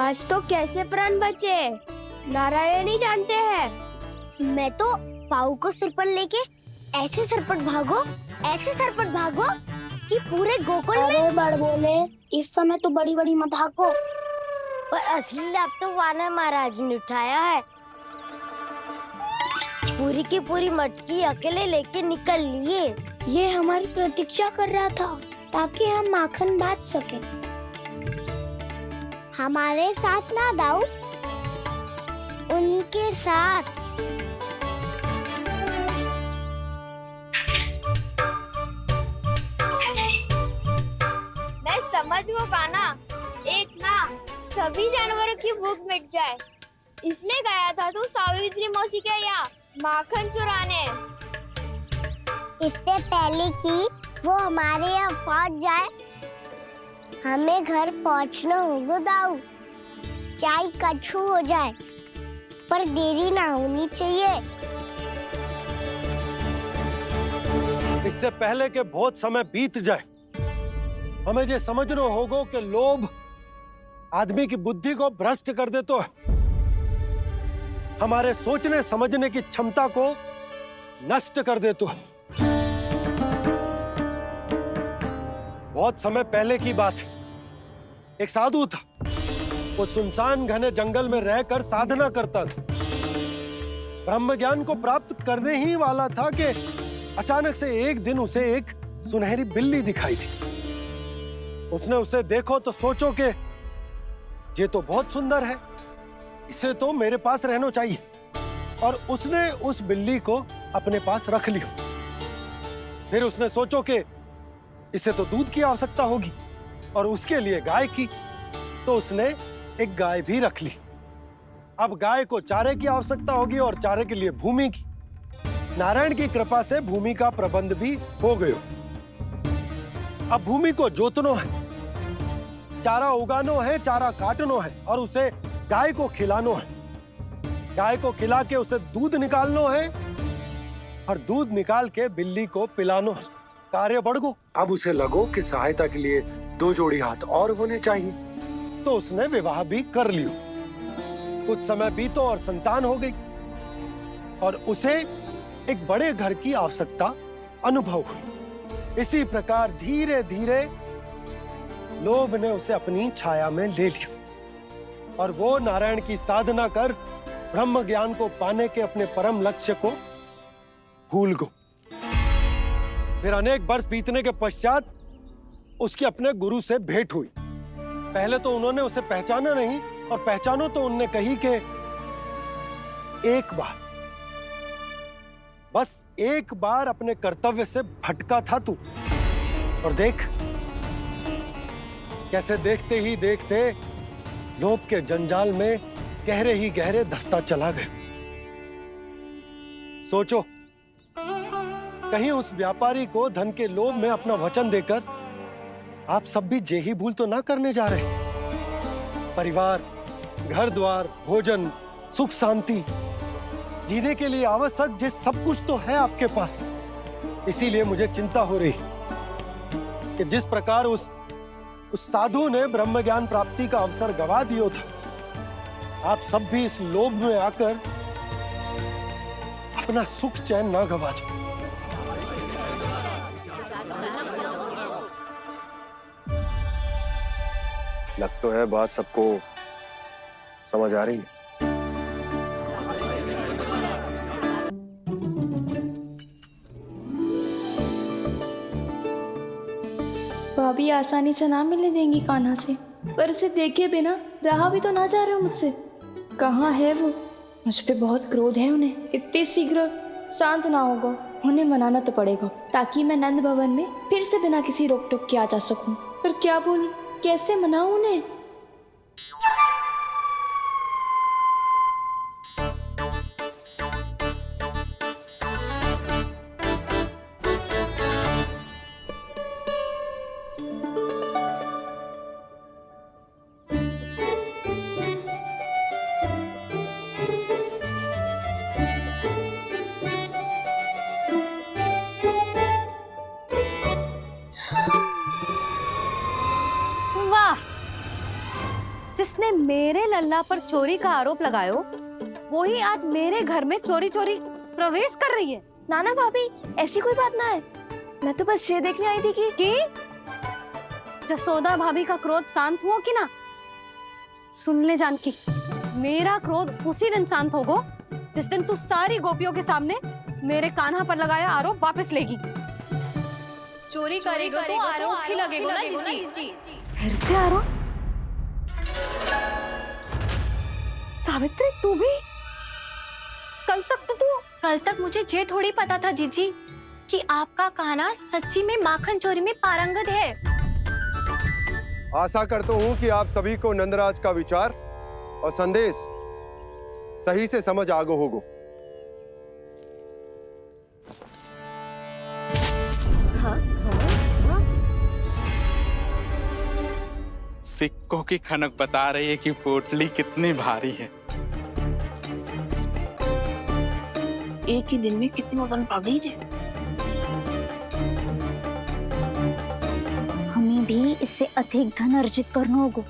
आज तो कैसे प्राण बचे नारायण ही जानते हैं। मैं तो पाऊ को सिर पर लेके ऐसे सरपट भागो कि पूरे गोकुल में। अरे बड़ बोले, इस समय तो बड़ी बड़ी मत हाको। पर असली लाभ तो वानर महाराज ने उठाया है। पूरी की पूरी मटकी अकेले लेके निकल लिए। ये हमारी प्रतीक्षा कर रहा था ताकि हम माखन बांट सके। हमारे साथ ना दाऊ, उनके साथ। मैं समझ गो कान्हा, एक ना सभी जानवरों की भूख मिट जाए इसलिए गया था तू सावित्री मौसी के यहाँ माखन चुराने। इससे पहले कि वो हमारे यहाँ पहुँच जाए, हमें घर पहुँचना होगा दाऊ। चाहे कछु हो जाए, पर देरी ना होनी चाहिए। इससे पहले के बहुत समय बीत जाए, हमें ये समझना होगा कि लोभ आदमी की बुद्धि को भ्रष्ट कर दे, तो हमारे सोचने समझने की क्षमता को नष्ट कर दे। तो बहुत समय पहले की बात, एक साधु था। वो सुनसान घने जंगल में रहकर साधना करता था। ब्रह्म ज्ञान को प्राप्त करने ही वाला था कि अचानक से एक दिन उसे एक सुनहरी बिल्ली दिखाई थी। उसने उसे देखो तो सोचो कि ये तो बहुत सुंदर है, इसे तो मेरे पास रहना चाहिए। और उसने उस बिल्ली को अपने पास रख लिया। फिर उसने सोचो कि इसे तो दूध की आवश्यकता होगी और उसके लिए गाय की, तो उसने एक गाय भी रख ली। अब गाय को चारे की आवश्यकता होगी और चारे के लिए भूमि की। नारायण की कृपा से भूमि का प्रबंध भी हो गयो। अब भूमि को जोतनो है, चारा उगानो है, चारा काटनो है और उसे गाय को खिलानो है। गाय को खिला के उसे दूध निकालनो है और दूध निकाल के बिल्ली को पिलानो है। कार्य बढ़ गो। अब उसे लगो कि सहायता के लिए 2 जोड़ी हाथ और होने चाहिए, तो उसने विवाह भी कर लियो। कुछ समय बीतो और संतान हो गई और उसे एक बड़े घर की आवश्यकता अनुभव हुई। इसी प्रकार धीरे धीरे लोभ ने उसे अपनी छाया में ले लिया और वो नारायण की साधना कर ब्रह्म ज्ञान को पाने के अपने परम लक्ष्य को भूल गो। फिर अनेक वर्ष बीतने के पश्चात उसकी अपने गुरु से भेंट हुई। पहले तो उन्होंने उसे पहचाना नहीं और पहचानो तो उनने कही कि एक बार, बस एक बार अपने कर्तव्य से भटका था तू, और देख कैसे देखते ही देखते लोभ के जंजाल में गहरे ही गहरे धंसता चला गया। सोचो, कहीं उस व्यापारी को धन के लोभ में अपना वचन देकर आप सब भी जे ही भूल तो ना करने जा रहे। परिवार, घर द्वार, भोजन, सुख शांति, जीने के लिए आवश्यक जिस सब कुछ तो है आपके पास। इसीलिए मुझे चिंता हो रही कि जिस प्रकार उस साधु ने ब्रह्म ज्ञान प्राप्ति का अवसर गवा दिया था, आप सब भी इस लोभ में आकर अपना सुख चैन ना गवा दो। लग तो है बात सबको समझ आ रही है। भाभी आसानी से ना मिलने देंगी कान्हा से, पर उसे देखे बिना रहा भी तो ना जा रहा मुझसे। कहाँ है वो? मुझ पे बहुत क्रोध है उन्हें। इतनी शीघ्र शांत ना होगा, उन्हें मनाना तो पड़ेगा ताकि मैं नंद भवन में फिर से बिना किसी रोक टोक के आ जा सकूं। पर क्या बोलूं, कैसे मनाऊं उन्हें? जिसने मेरे लल्ला पर चोरी का आरोप लगायो, वो ही आज मेरे घर में चोरी चोरी प्रवेश कर रही है। नाना भाभी, ऐसी कोई बात ना है। मैं तो बस ये देखने आई थी कि जसोदा भाभी का क्रोध शांत हुआ कि ना? सुन ले जानकी, मेरा क्रोध उसी दिन शांत होगा जिस दिन तू सारी गोपियों के सामने मेरे कान्हा पर लगाया आरोप वापस लेगी। चोरी करेगा तो आरोप ही लगेगा ना जीजी। फिर से आरोप? सावित्री, तू भी? कल तक मुझे ये थोड़ी पता था जीजी कि आपका कान्हा सच्ची में माखन चोरी में पारंगत है। आशा करता हूँ कि आप सभी को नंदराज का विचार और संदेश सही से समझ आ गो होगो। सिक्कों की खनक बता रही है कि पोटली कितनी भारी है। एक ही दिन में कितनी उड़न पा गई जे। हमें भी इससे अधिक धन अर्जित करना होगा,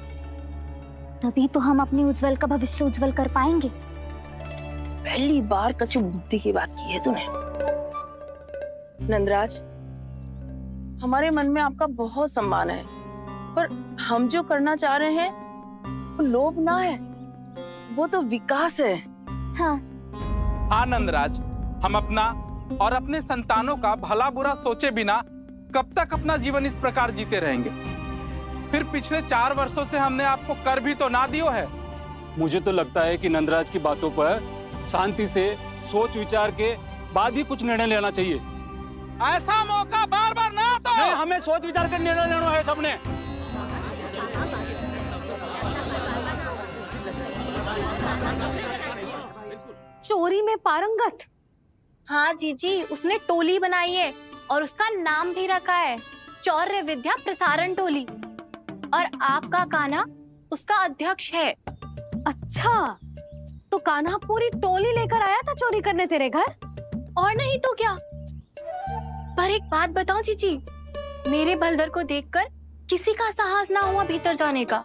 तभी तो हम अपने उज्जवल का भविष्य उज्जवल कर पाएंगे। पहली बार कछु बुद्धि की बात की है तूने। नंदराज, हमारे मन में आपका बहुत सम्मान है, पर हम जो करना चाह रहे हैं वो लोभ ना है, वो तो विकास है। हाँ नंदराज, हम अपना और अपने संतानों का भला बुरा सोचे बिना कब तक अपना जीवन इस प्रकार जीते रहेंगे? फिर पिछले 4 वर्षों से हमने आपको कर भी तो ना दियो है। मुझे तो लगता है कि नंदराज की बातों पर शांति से सोच विचार के बाद ही कुछ निर्णय लेना चाहिए। ऐसा मौका बार बार ना दो। नहीं, हमें सोच विचार कर निर्णय लेना है सबने। चोरी में पारंगत? हाँ जीजी, उसने टोली बनाई है और उसका नाम भी रखा है चौर्य विद्या प्रसारण टोली, और आपका कान्हा उसका अध्यक्ष है। अच्छा, तो कान्हा पूरी टोली लेकर आया था चोरी करने तेरे घर? और नहीं तो क्या। पर एक बात बताऊं जीजी, मेरे बलदर को देखकर किसी का साहस ना हुआ भीतर जाने का,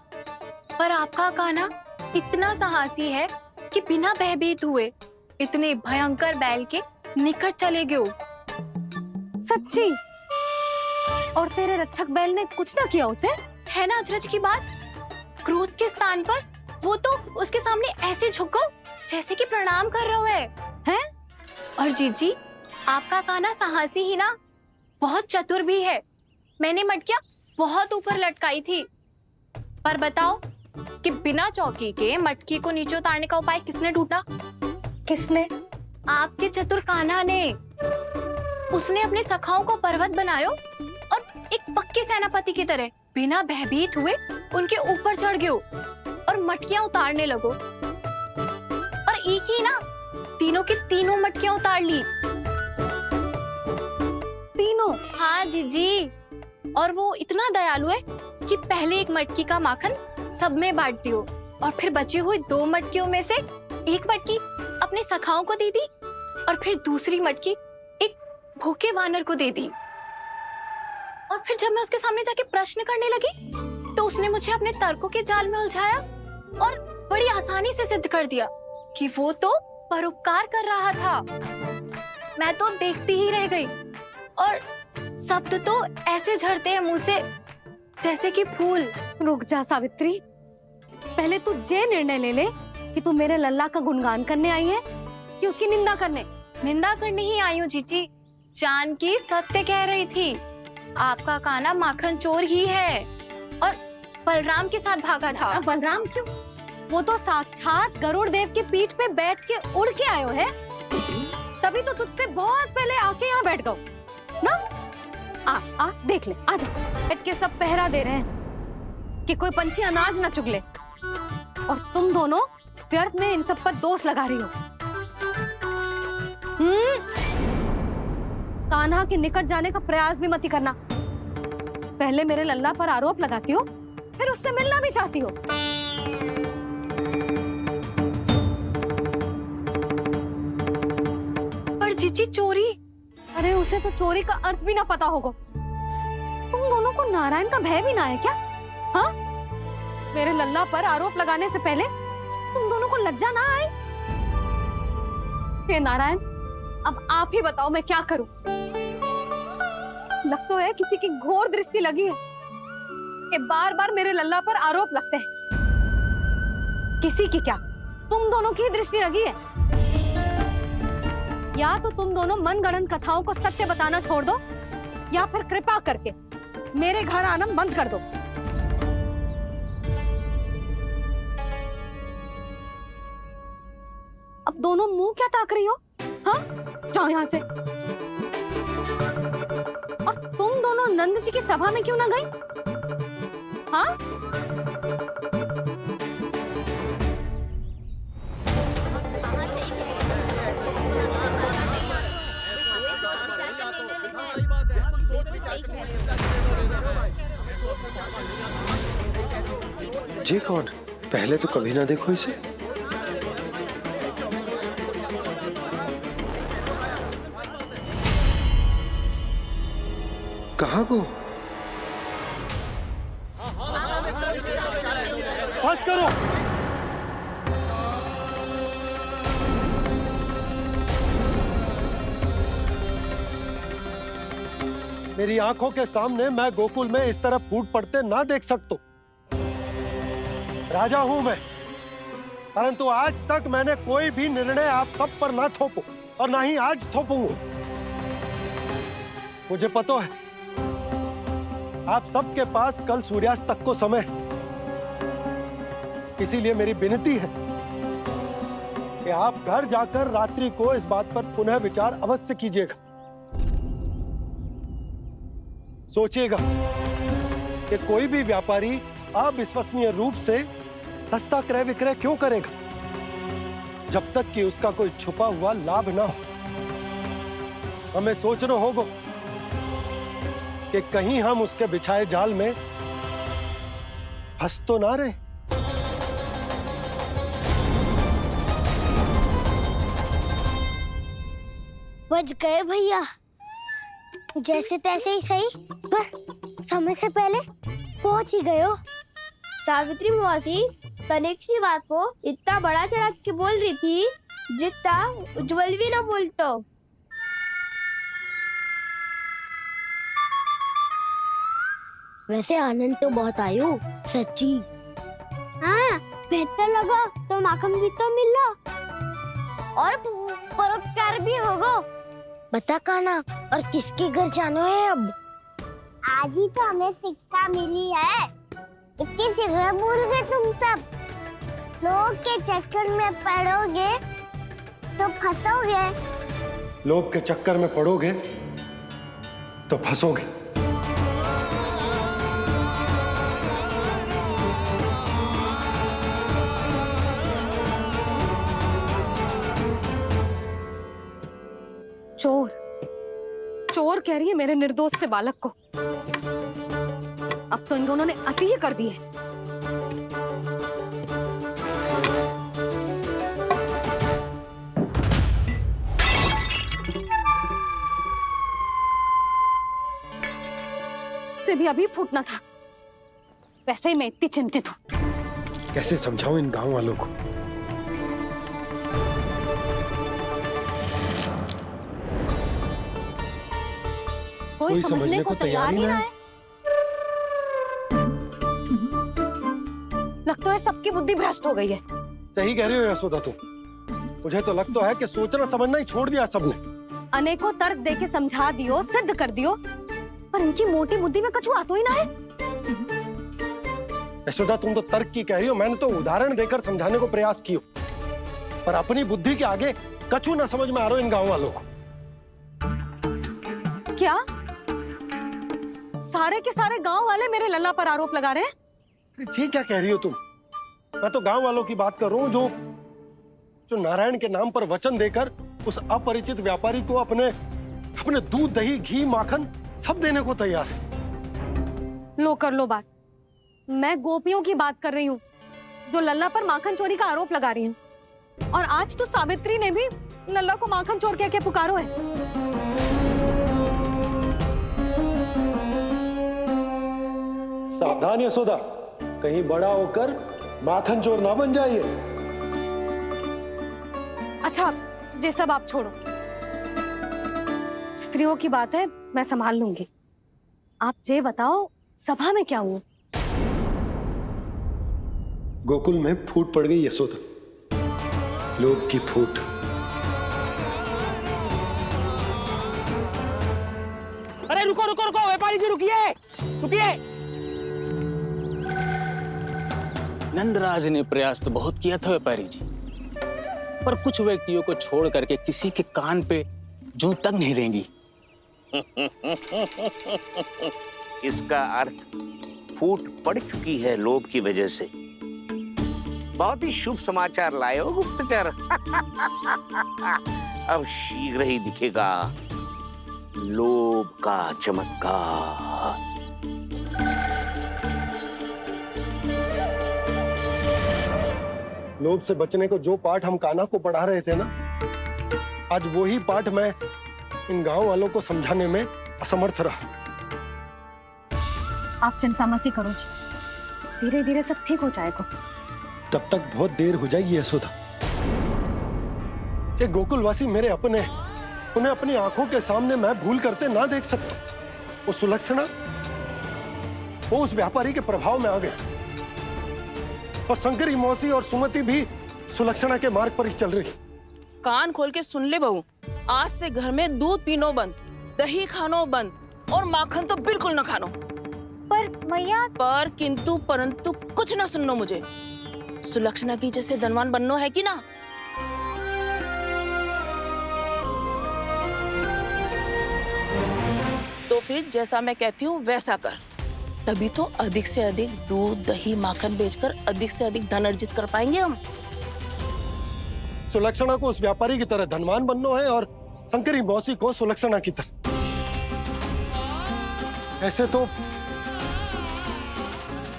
पर आपका कान्हा इतना साहसी है कि बिना भयभीत हुए इतने भयंकर बैल के निकट चले गए। सच्ची? और तेरे रक्षक बैल ने कुछ ना किया उसे? है ना अचरज की बात। क्रोध के स्थान पर वो तो उसके सामने ऐसे झुको जैसे कि प्रणाम कर रहा है। और जीजी, आपका कान्हा साहसी ही ना, बहुत चतुर भी है। मैंने मटकियां बहुत ऊपर लटकाई थी, पर बताओ कि बिना चौकी के मटकी को नीचे उतारने का उपाय किसने ढूंढा? किसने? आपके चतुर कान्हा ने। उसने अपने सखाओं को पर्वत बनायो और एक पक्के सेनापति की तरह बिना भयभीत हुए उनके ऊपर चढ़ गयो और मटकियां उतारने लगो, और एक ही ना, तीनों की तीनों मटकियां उतार ली। तीनों? हाँ जीजी, और वो इतना दयालु है कि पहले एक मटकी का माखन सब में बांट दियो, और फिर बची हुई 2 मटकियों में से एक मटकी अपने सखाओं को दे दी, और फिर दूसरी मटकी एक भूखे वानर को दे दी। और फिर जब मैं उसके सामने जाके प्रश्न करने लगी तो उसने मुझे अपने तर्कों के जाल में उलझाया और बड़ी आसानी से सिद्ध कर दिया कि वो तो परोपकार कर रहा था। मैं तो देखती ही रह गई, और शब्द तो ऐसे झड़ते हैं मुंह से जैसे कि फूल। रुक जा सावित्री, पहले तू ये निर्णय ले ले कि तू मेरे लल्ला का गुणगान करने आई है कि उसकी निंदा करने? निंदा करने ही आई हूँ जीजी। जानकी सत्य कह रही थी, आपका कान्हा माखन चोर ही है और बलराम के साथ भागा था। बलराम क्यों? वो तो साक्षात गरुड़ देव की पीठ पे बैठ के उड़ के आयो है, तभी तो तुझसे बहुत पहले आके यहाँ बैठ गओ ना। आ देख ले, आ जा। बैठ के सब पहरा दे रहे हैं कि कोई पंछी अनाज ना चुग ले, और तुम दोनों व्यर्थ में इन सब पर दोष लगा रही हो। कान्हा के निकट जाने का प्रयास भी मत ही करना। पहले मेरे लल्ला पर आरोप लगाती हो, फिर उससे मिलना भी चाहती हो। पर जीजी, चोरी? अरे उसे तो चोरी का अर्थ भी ना पता होगा। तुम दोनों को नारायण का भय भी ना है क्या? हाँ? मेरे लल्ला पर आरोप लगाने से पहले तुम दोनों को लज्जा ना आई? हे नारायण, अब आप ही बताओ मैं क्या करूं? लग तो है किसी की घोर दृष्टि लगी है कि बार बार मेरे लल्ला पर आरोप लगते हैं। किसी की क्या, तुम दोनों की दृष्टि लगी है। या तो तुम दोनों मनगढ़ंत कथाओं को सत्य बताना छोड़ दो, या फिर कृपा करके मेरे घर आना बंद कर दो। अब दोनों मुंह क्या ताक रही हो? हाँ, जाओ यहां से। और तुम दोनों नंद जी की सभा में क्यों ना गई? हाँ? जी कौन? पहले तो कभी ना देखो इसे। कहाँ को? बस करो। मेरी आंखों के सामने मैं गोकुल में इस तरह फूट पड़ते ना देख सकता। राजा हूं मैं, परंतु आज तक मैंने कोई भी निर्णय आप सब पर ना थोपो और ना ही आज थोपूंगा। मुझे पता है आप सबके पास कल सूर्यास्त तक को समय, इसीलिए मेरी विनती है कि आप घर जाकर रात्रि को इस बात पर पुनः विचार अवश्य कीजिएगा। सोचिएगा कि कोई भी व्यापारी अविश्वसनीय रूप से सस्ता क्रय विक्रय क्यों करेगा जब तक कि उसका कोई छुपा हुआ लाभ ना हो। हमें सोचना होगा कि कहीं हम उसके बिछाए जाल में फंस तो ना रहे। बच गए भैया, जैसे तैसे ही सही, पर समय से पहले पहुंच ही गए हो। सावित्री मौसी तनिक सी बात को इतना बड़ा चढ़ा के बोल रही थी जितना उज्जवल भी ना बोलतो। वैसे आनंद तो बहुत आयो, सच्ची। हाँ, बेहतर लगा तो माखन भी तो मिला और परोपकार भी होगा। बता काना, और किसके घर जाना है अब? आज ही तो हमें शिक्षा मिली है। इतनी शीघ्र भूल गए तुम सब। लोग के चक्कर में पड़ोगे तो फंसोगे। लोग के चक्कर में पड़ोगे तो फंसोगे। चोर, चोर कह रही है मेरे निर्दोष से बालक को। अब तो इन दोनों ने अति ही कर दी है। से भी अभी फूटना था। वैसे ही मैं इतनी चिंतित हूं। कैसे समझाऊं इन गांव वालों को? कोई समझने को तैयार ही ना है। लगता है सबकी बुद्धि भ्रष्ट हो गई है। सही कह रही हो यशोदा तुम। मुझे तो लगता है कि सोचना समझना ही छोड़ दिया सबने। अनेकों तर्क देके समझा दियो, सिद्ध कर दियो, पर इनकी मोटी बुद्धि में कछु आता ही ना है। यशोदा तुम तो तर्क की कह रही हो, मैंने तो उदाहरण देकर समझाने को प्रयास किया, पर अपनी बुद्धि के आगे कछु ना समझ में आ रहा इन गांव वालों को। क्या सारे के सारे गांव वाले मेरे लल्ला पर आरोप लगा रहे हैं? जी क्या कह रही हो तुम? मैं तो गांव वालों की बात कर रहा हूँ जो नारायण के नाम पर वचन देकर उस अपरिचित व्यापारी को अपने दूध दही घी माखन सब देने को तैयार है। लो कर लो बात। मैं गोपियों की बात कर रही हूँ जो लल्ला पर माखन चोरी का आरोप लगा रही हूँ। और आज तो सावित्री ने भी लल्ला को माखन चोर कह के पुकारो है। सावधान यशोदा, कहीं बड़ा होकर माखन चोर ना बन जाइए। अच्छा ये सब आप छोड़ो, स्त्रियों की बात है, मैं संभाल लूंगी। आप ये बताओ सभा में क्या हुआ? गोकुल में फूट पड़ गई यशोदा, लोभ की फूट। अरे रुको रुको रुको, व्यापारी जी रुकिए रुकिए। नंदराज ने प्रयास तो बहुत किया था व्यापारी जी, पर कुछ व्यक्तियों को छोड़ करके किसी के कान पे जूं तक नहीं रेंगी। इसका अर्थ फूट पड़ चुकी है लोभ की वजह से। बहुत ही शुभ समाचार लाए हो गुप्तचर। अब शीघ्र ही दिखेगा लोभ का चमत्कार। लोभ से बचने को जो पाठ हम कान्हा को पढ़ा रहे थे ना, आज वही पाठ मैं इन गांव वालों को समझाने में असमर्थ रहा। आप चिंता मत करो जी, धीरे धीरे सब ठीक हो जाएगा। तब तक बहुत देर हो जाएगी यशोदा। ये गोकुलवासी मेरे अपने, उन्हें अपनी आंखों के सामने मैं भूल करते ना देख सकता। वो सुलक्षणा, वो उस व्यापारी के प्रभाव में आ गए, और शंकरी मौसी और सुमति भी सुलक्षणा के मार्ग पर ही चल रही। कान खोल के सुन ले बहू, आज से घर में दूध पीनो बंद, दही खानो बंद, और माखन तो बिल्कुल न खानो। पर मैया, पर किंतु परंतु कुछ ना सुननो मुझे। सुलक्षणा की जैसे धनवान बननो है कि ना? तो फिर जैसा मैं कहती हूँ वैसा कर, तभी तो अधिक से अधिक दूध दही माखन बेचकर अधिक से अधिक धन अर्जित कर पाएंगे हम। सुलक्षणा को उस व्यापारी की तरह धनवान बनना है और शंकरी मौसी को सुलक्षणा की तरह। ऐसे तो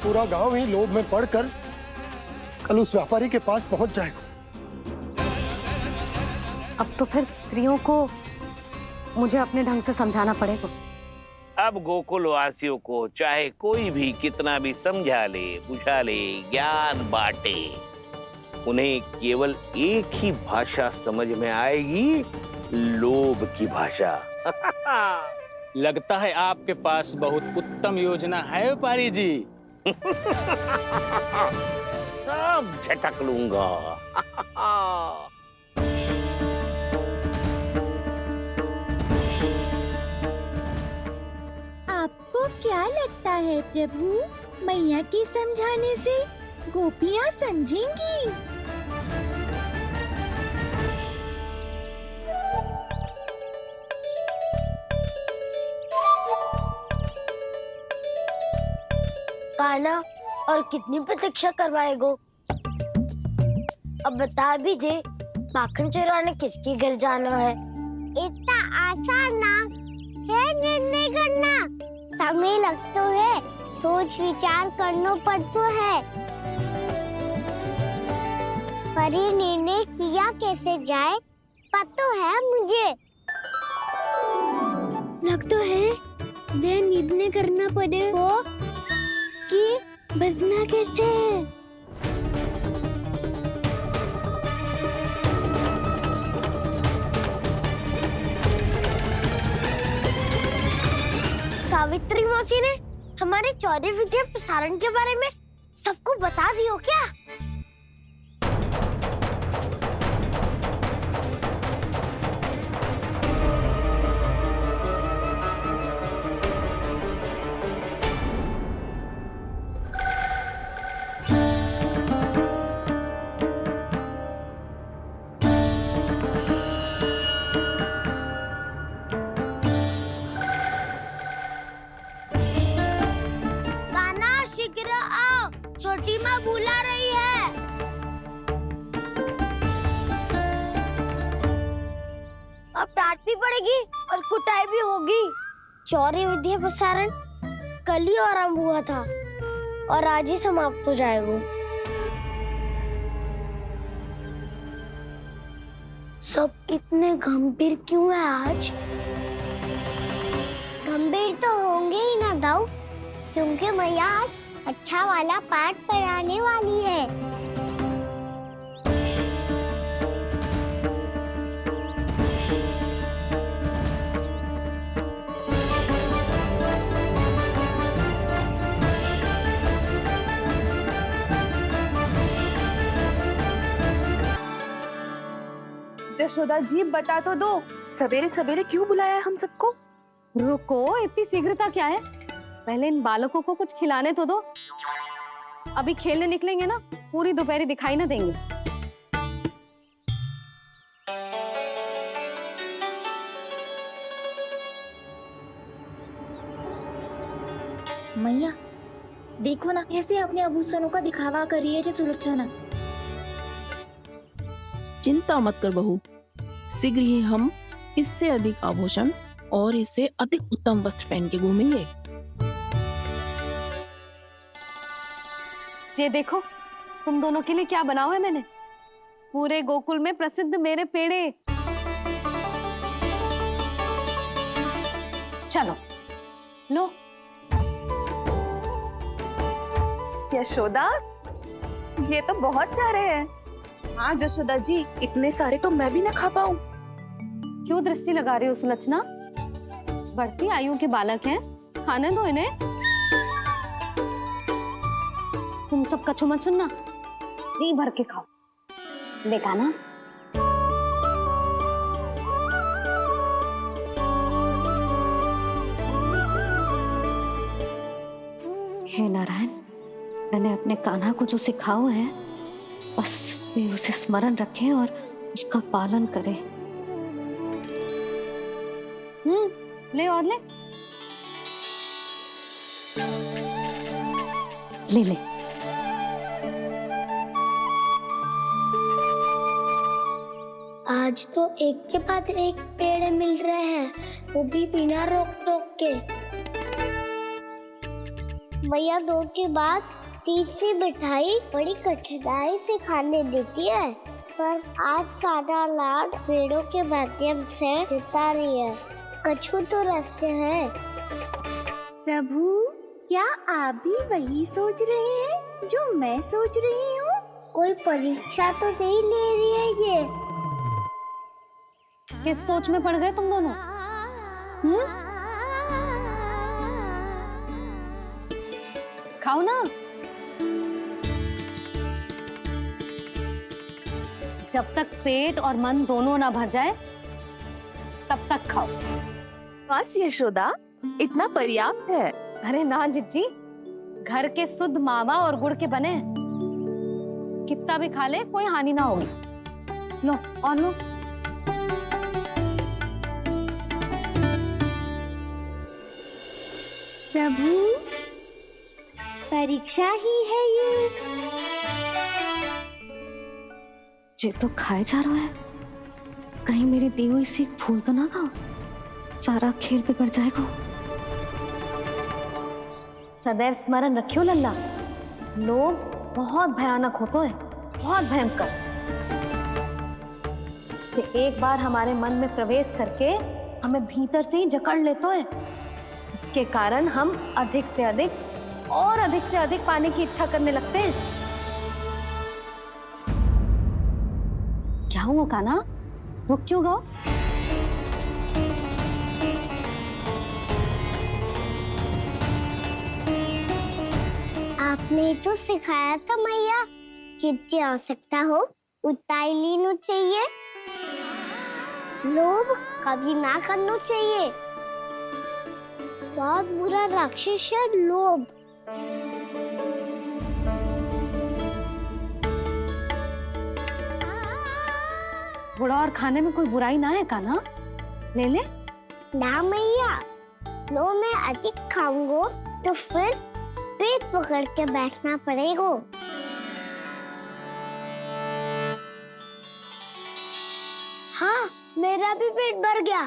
पूरा गांव ही लोभ में पड़कर कल उस व्यापारी के पास पहुंच जाएगा। अब तो फिर स्त्रियों को मुझे अपने ढंग से समझाना पड़ेगा। अब गोकुल वासियों को चाहे कोई भी कितना भी समझा ले, बुझा ले, ज्ञान बांटे, उन्हें केवल एक ही भाषा समझ में आएगी, लोभ की भाषा। लगता है आपके पास बहुत उत्तम योजना है व्यापारी जी। सब झटक लूंगा। आपको क्या लगता है प्रभु, मैया के समझाने से गोपियाँ समझेंगी? कान्हा, और कितनी प्रतीक्षा करवाएगो? अब बता भी दे, माखन चुराने किसके घर जाना है? इतना आसान ना है निर्णय करना, समय लगता है, सोच विचार करना पड़ता है। पर ये निर्णय किया कैसे जाए पता है मुझे। लगता है ये निर्णय करना पड़ेगा कि बचना कैसे। सावित्री मौसी ने हमारे चौरे विद्या प्रसारण के बारे में सबको बता दियो क्या? छोटी माँ बुला रही है। अब डांट भी पड़ेगी और कुटाई भी होगी। चौरे विद्या प्रसारण कल ही आरंभ हुआ था और आज ही समाप्त हो जाएगा। सब इतने गंभीर क्यों है आज? गंभीर तो होंगे ही ना दाऊ, क्योंकि मैया आज अच्छा वाला पाठ पढ़ाने वाली है। जशोदा जी बता तो दो, सवेरे सवेरे क्यों बुलाया है हम सबको? रुको, इतनी शीघ्रता क्या है? पहले इन बालकों को कुछ खिलाने तो दो। अभी खेलने निकलेंगे ना, पूरी दोपहरी दिखाई ना देंगे। मैया देखो ना कैसे अपने आभूषणों का दिखावा कर रही है जी सुलोचना। चिंता मत कर बहू, शीघ्र ही हम इससे अधिक आभूषण और इससे अधिक उत्तम वस्त्र पहन के घूमेंगे। ये देखो, तुम दोनों के लिए क्या बनाओ है मैंने। पूरे गोकुल में प्रसिद्ध मेरे पेड़े। चलो लो। यशोदा, ये तो बहुत सारे हैं। हाँ जशोदा जी, इतने सारे तो मैं भी ना खा पाऊं। क्यों दृष्टि लगा रही हो सुलक्षणा? बढ़ती आयु के बालक हैं, खाने दो इन्हें। तुम सब कछु मत सुनना, जी भर के खाओ। देखा ना? हे नारायण, मैंने अपने कान्हा को जो सिखाओ है, बस वे उसे स्मरण रखें और उसका पालन करें। ले और ले ले ले। आज तो एक के बाद एक पेड़ मिल रहे हैं, वो भी बिना रोक टोक के। मैया 2 के बाद तीसरी मिठाई बड़ी कठिनाई से खाने देती है, पर आज सादा लाड पेड़ों के माध्यम से देता रही है। कछु तो रहस्य है। प्रभु, क्या आप भी वही सोच रहे हैं जो मैं सोच रही हूँ? कोई परीक्षा तो नहीं ले रही है ये? किस सोच में पड़ गए तुम दोनों? खाओ ना। जब तक पेट और मन दोनों ना भर जाए तब तक खाओ। बस यशोदा, इतना पर्याप्त है। अरे ना जिज्जी, घर के शुद्ध मावा और गुड़ के बने, कितना भी खा ले कोई हानि ना होगी। लो और लो। प्रभु, परीक्षा ही है ये तो खाए जा रहा है, कहीं मेरी दी हुई सीख भूल तो ना खाओ, सारा खेल बिगड़ जाएगा। सदैव स्मरण रखियो लल्ला, लोग बहुत भयानक होते हैं, बहुत भयंकर। जो एक बार हमारे मन में प्रवेश करके हमें भीतर से ही जकड़ लेते हैं, इसके कारण हम अधिक से अधिक और अधिक से अधिक पाने की इच्छा करने लगते हैं। क्या हुआ कान्हा? रुक क्यों गो? आपने तो सिखाया था मैया, जितनी आवश्यकता हो उतना ही लेना चाहिए, लोभ कभी ना करना चाहिए। बहुत बुरा राक्षस है लोभ। बुरा और खाने में कोई बुराई ना है कान्हा, ले ले। ना मैया, लो मैं अधिक खाऊंगा तो फिर पेट पकड़ के बैठना पड़ेगा। हाँ, मेरा भी पेट भर गया।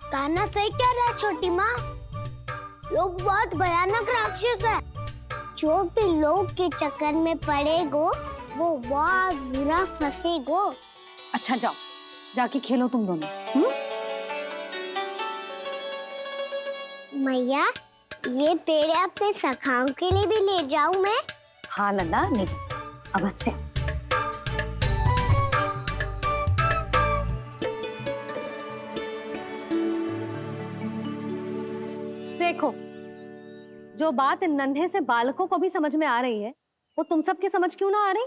कान्हा सही कह रहा है छोटी माँ, लोग बहुत भयानक राक्षस है। जो भी लोग के चक्कर में पड़ेगो वो बहुत बुरा फंसेगो। अच्छा जाओ, जाके खेलो तुम दोनों। मैया, ये पेड़ अपने सखाओं के लिए भी ले जाऊं मैं? हाँ नंदा, ले जा अवश्य। देखो, जो बात इन नन्हे से बालकों को भी समझ में आ रही है, वो तुम सबकी समझ क्यों ना आ रही?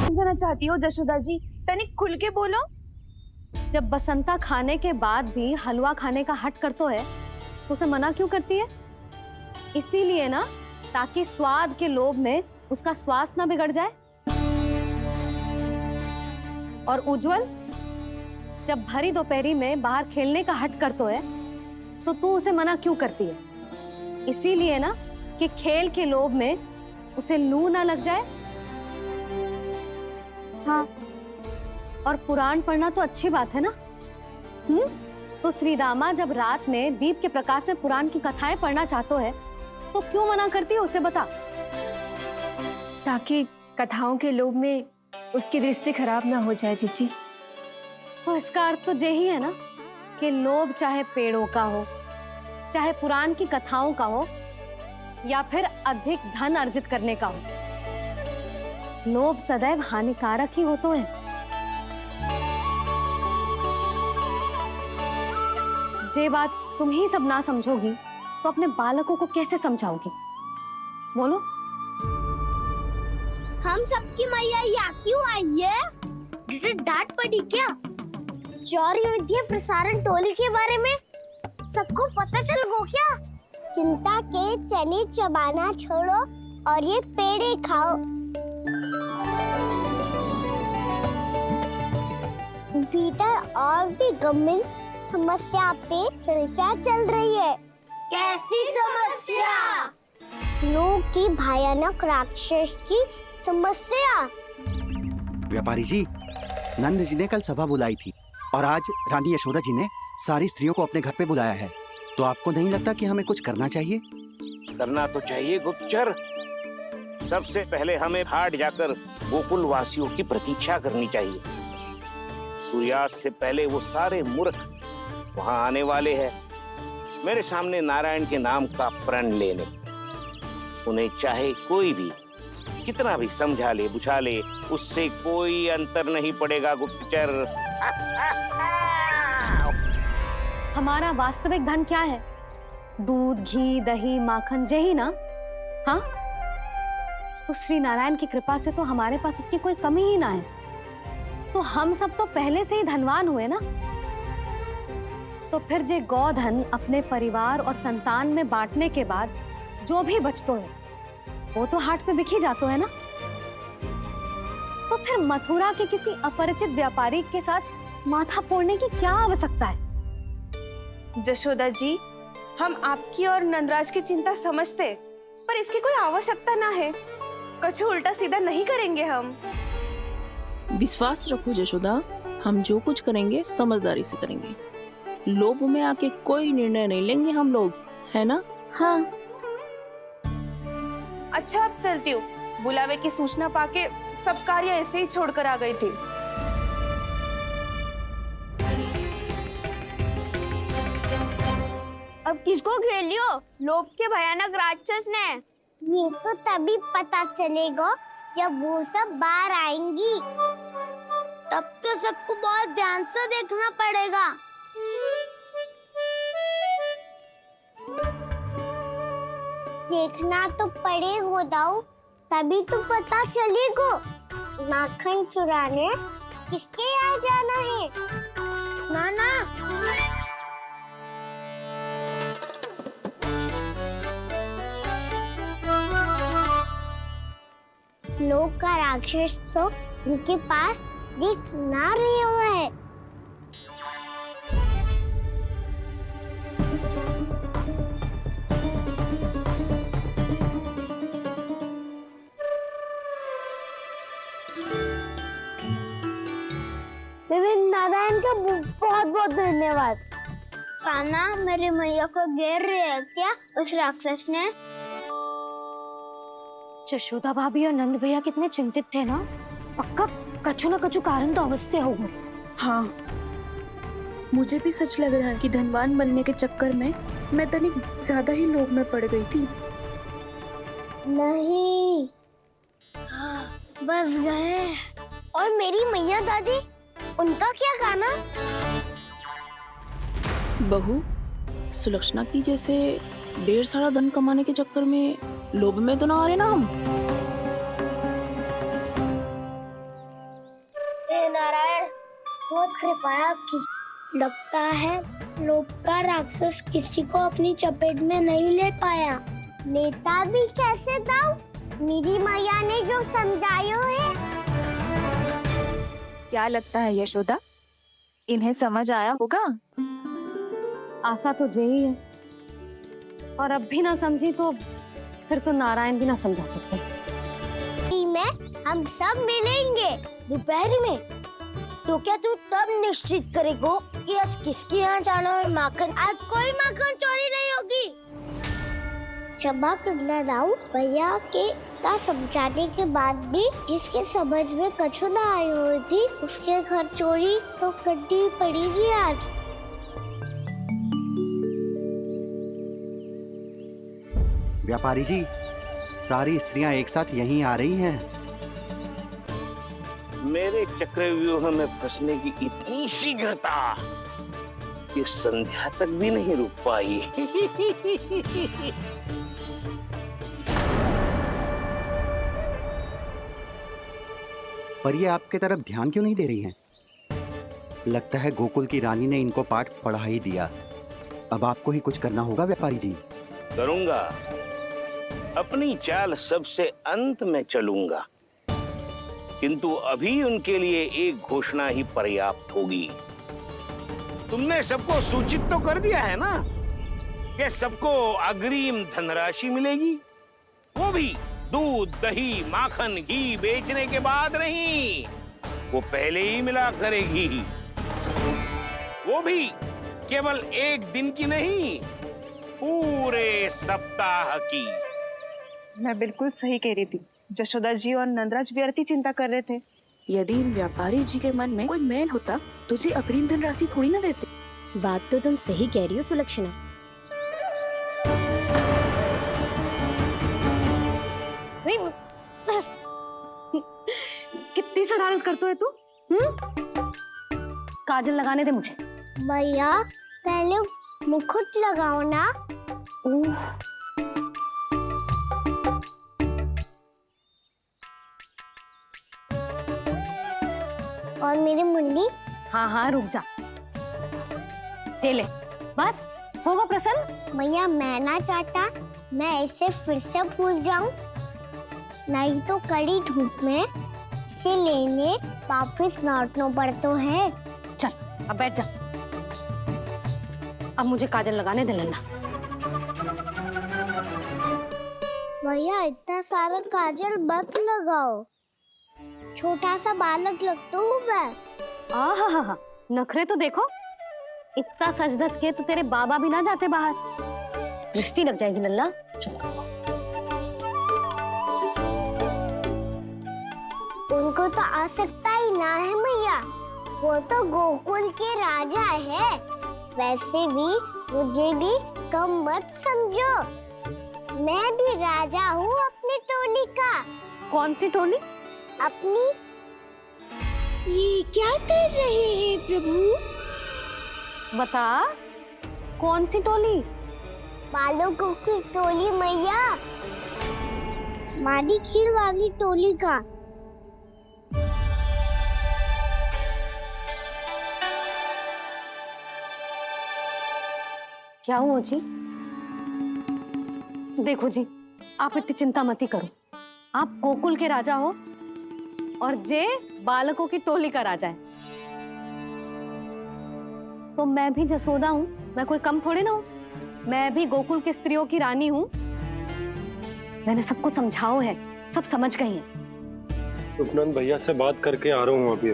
समझाना चाहती हो जशोदा जी? तनिक खुल के बोलो। जब बसंता खाने के बाद भी हलवा खाने का हट करतो है, तो उसे मना क्यों करती है? इसीलिए ना, ताकि स्वाद के लोभ में उसका स्वास्थ्य ना बिगड़ जाए। और उज्जवल, जब भरी दोपहरी में बाहर खेलने का हट करतो है, तो तू उसे मना क्यों करती है? इसीलिए ना, कि खेल के लोभ में उसे लू ना लग जाए। हाँ, और पुराण पढ़ना तो अच्छी बात है ना? तो श्रीदामा जब रात में दीप के प्रकाश में पुराण की कथाएं पढ़ना चाहते है, तो क्यों मना करती है उसे? बता। ताकि कथाओं के लोभ में उसकी दृष्टि खराब ना हो जाए जीजी। तो इसका अर्थ तो यही है ना, कि लोभ चाहे पेड़ों का हो, चाहे पुराण की कथाओं का हो, या फिर अधिक धन अर्जित करने का हो, लोभ सदैव हानिकारक ही होता है। जे बात तुम ही सब ना समझोगी, तो अपने बालकों को कैसे समझाओगी? बोलो। हम सबकी मैया यहाँ क्यों आई है? डांट पड़ी क्या? चौरी विद्या प्रसारण टोली के बारे में सबको पता चल गो क्या? चिंता के चने चबाना छोड़ो और ये पेड़े खाओ। भीतर और भी गंभीर समस्या पे चर्चा चल रही है। कैसी समस्या? लोग की भयानक राक्षस की समस्या। व्यापारी जी, नंद जी ने कल सभा बुलाई थी और आज रानी यशोदा जी ने सारी स्त्रियों को अपने घर पे बुलाया है। तो आपको नहीं लगता कि हमें कुछ करना चाहिए? करना तो चाहिए गुप्तचर। सबसे पहले हमें हाट जाकर गोकुल वासियों की प्रतीक्षा करनी चाहिए। सूर्यास्त से पहले वो सारे मूर्ख वहां आने वाले हैं, मेरे सामने नारायण के नाम का प्रण लेने। उन्हें चाहे कोई भी कितना भी समझा ले बुझा ले, उससे कोई अंतर नहीं पड़ेगा गुप्तचर। हमारा वास्तविक धन क्या है? दूध, घी, दही, माखन, यही ना? हाँ, तो श्री नारायण की कृपा से तो हमारे पास इसकी कोई कमी ही ना है। तो हम सब तो पहले से ही धनवान हुए ना। तो फिर जे गोधन अपने परिवार और संतान में बांटने के बाद जो भी बचतो है, वो तो हाट पे बिखी जातो है ना। तो फिर मथुरा के किसी अपरिचित व्यापारी के साथ माथा फोड़ने की क्या आवश्यकता है? जशोदा जी, हम आपकी और नंदराज की चिंता समझते, पर इसकी कोई आवश्यकता ना है। कुछ उल्टा सीधा नहीं करेंगे हम। विश्वास रखो जशोदा, हम जो कुछ करेंगे समझदारी से करेंगे। लोभ में आके कोई निर्णय नहीं लेंगे हम लोग, है ना? हाँ। अच्छा, अब चलती हूँ। बुलावे की सूचना पाके सब कार्य ऐसे ही छोड़कर आ गई थी। अब किसको घेर लियो? लोभ के भयानक राक्षस ने। ये तो तभी पता चलेगा जब वो सब बाहर आएंगी। तब तो सबको बहुत ध्यान से देखना पड़ेगा। देखना तो पड़ेगा दाऊ, तभी तो पता चलेगा माखन चुराने किसके यहाँ जाना है। नाना, लोग का राक्षस तो उनके पास दिख ना रहे हुआ है। नारायण का बहुत बहुत धन्यवाद। कान्हा, मेरी मैया को घेर रहे है क्या उस राक्षस ने? यशोदा भाभी और नंद भैया कितने चिंतित थे ना। पक्का कछु न कछु कारण तो अवश्य होगा। हाँ, मुझे भी सच लग रहा है कि धनवान बनने के चक्कर में मैं तनिक ज्यादा ही लोभ में पड़ गई थी। नहीं, बस गए। और मेरी मैया दादी, उनका क्या गाना? बहू, सुलक्षणा की जैसे ढेर सारा धन कमाने के चक्कर में लोभ में तो ना आ रहे ना हम। हे नारायण, बहुत कृपा है आपकी। लगता है लोभ का राक्षस किसी को अपनी चपेट में नहीं ले पाया। लेता भी कैसे दाऊ? मेरी मैया ने जो समझायो है। क्या लगता है यशोदा, इन्हें समझ आया होगा? आशा तो यही है, और अब भी ना समझी तो फिर तो नारायण भी ना समझा सकते। में हम सब मिलेंगे दोपहर में। तो क्या तू तब निश्चित करेगो कि आज किसके यहाँ जाना है माखन? आज कोई माखन चोरी नहीं होगी। क्षमा करना दाऊ, भैया के का समझाने के बाद भी जिसके समझ में कछु ना आई हुई थी उसके घर चोरी तो करनी पड़ेगी आज। व्यापारी जी, सारी स्त्रियां एक साथ यहीं आ रही हैं। मेरे चक्रव्यूह में फंसने की इतनी शीघ्रता कि संध्या तक भी नहीं रुक पाई। पर ये आपके तरफ ध्यान क्यों नहीं दे रही हैं? लगता है गोकुल की रानी ने इनको पाठ पढ़ा ही दिया। अब आपको ही कुछ करना होगा व्यापारी जी। करूंगा, अपनी चाल सबसे अंत में चलूंगा, किंतु अभी उनके लिए एक घोषणा ही पर्याप्त होगी। तुमने सबको सूचित तो कर दिया है ना कि सबको अग्रिम धनराशि मिलेगी, वो भी दूध, दही, माखन, घी बेचने के बाद नहीं, वो पहले ही मिला करेगी। वो भी केवल एक दिन की नहीं, पूरे सप्ताह की। मैं बिल्कुल सही कह रही थी। जशोदा जी और नंदराज व्यर्थ ही चिंता कर रहे थे। यदि इन व्यापारी जी के मन में कोई मैल होता तुझे अग्रिम धनराशि थोड़ी ना देते। बात तो तुम सही कह रही हो सुलक्षणा। कितनी शरारत करते है तू? काजल लगाने दे मुझे। भैया पहले मुकुट लगाओ ना। और मेरी मुन्नी। हाँ हाँ रुक जा, ले बस होगा प्रसन्न। भैया मैं ना चाहता मैं ऐसे फिर से भूल जाऊं, नहीं तो कड़ी धूप में इसे लेने वापस लौटना पड़ता है। चल अब बैठ जा, अब मुझे काजल लगाने दे नन्ना। भैया इतना सारा काजल मत लगाओ, छोटा सा बालक लगता हूँ मैं। आहा, नखरे तो देखो, इतना सज धज के तो तेरे बाबा भी ना जाते बाहर, दृष्टि लग जाएगी नल्ला। उनको तो आ सकता ही ना है भैया, वो तो गोकुल के राजा है। वैसे भी मुझे भी कम मत समझो, मैं भी राजा हूँ अपनी टोली का। कौन सी टोली? अपनी। ये क्या कर रहे हैं प्रभु? बता, कौन सी टोली? बालकों की टोली मैया, मारी खीर वाली टोली का। क्या हुआ जी? देखो जी, आप इतनी चिंता मत ही करो। आप गोकुल के राजा हो और जे बालकों की टोली का राजा है, तो मैं भी जसोदा हूँ, मैं कोई कम थोड़े ना हूँ। मैं भी गोकुल के स्त्रियों की रानी हूँ। मैंने सबको समझाओ है, सब समझ गई हैं। उपनंद भैया से बात करके आ रहा हूँ अभी।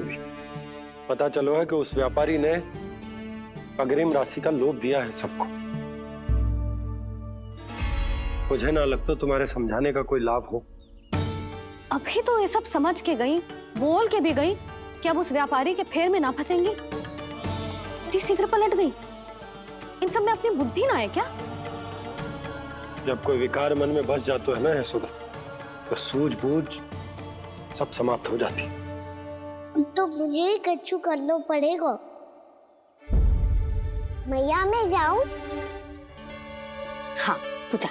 पता चलो है कि उस व्यापारी ने अग्रिम राशि का लोभ दिया है सबको। मुझे ना लगता तुम्हारे समझाने का कोई लाभ हो। अभी तो ये सब समझ के गई, बोल के भी गई कि अब उस व्यापारी के फेर में ना फंसेंगी। इतनी शीघ्र पलट गई? इन सब में अपनी बुद्धि ना है क्या? जब कोई विकार मन में बस जाता है ना यशोदा, तो सूझबूझ सब समाप्त हो जाती। तो मुझे ही कच्चू करना पड़ेगा। मैया मैं जाऊं? हाँ तू जा।